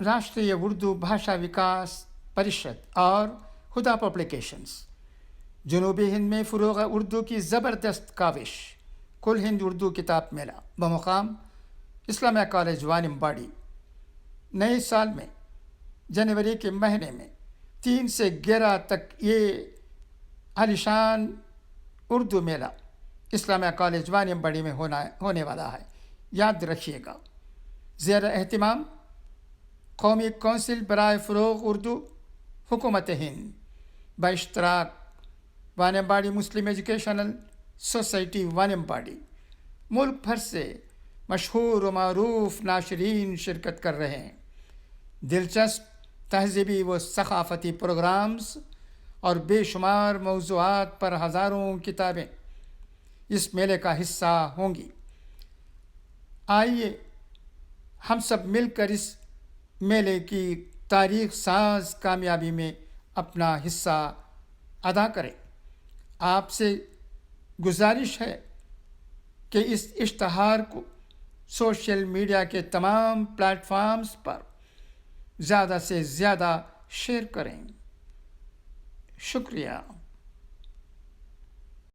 राष्ट्रीय उर्दू भाषा विकास परिषद और हुदा पब्लिकेशंस, जनूबी हिंद में फ़रोग़ उर्दू की ज़बरदस्त काविश कुल हिंद उर्दू किताब मेला बमुकाम इस्लामिया कॉलेज वानिम्बाड़ी नए साल में जनवरी के महीने में 3 से 11 तक ये आलिशान उर्दू मेला इस्लामिया कॉलेज वानिम्बाड़ी में होने वाला है। याद रखिएगा। ज़ेर एहतिमाम कौमी कौंसिल बराए फ़रोग़ उर्दू हुकूमत हिंद बाइश्तराक वानिम्बाड़ी मुस्लिम एजुकेशनल सोसाइटी वानिम्बाड़ी मुल्क भर से मशहूर व मारूफ नाशरीन शिरकत कर रहे हैं। दिलचस्प तहज़ीबी व सक़ाफ़ती प्रोग्राम्स और बेशुमार मौज़ूआत पर हज़ारों किताबें इस मेले का हिस्सा होंगी। आइए हम सब मिलकर इस मेले की तारीख़ साज कामयाबी में अपना हिस्सा अदा करें। आपसे गुजारिश है कि इस इश्तहार को सोशल मीडिया के तमाम प्लेटफॉर्म्स पर ज़्यादा से ज़्यादा शेयर करें। शुक्रिया।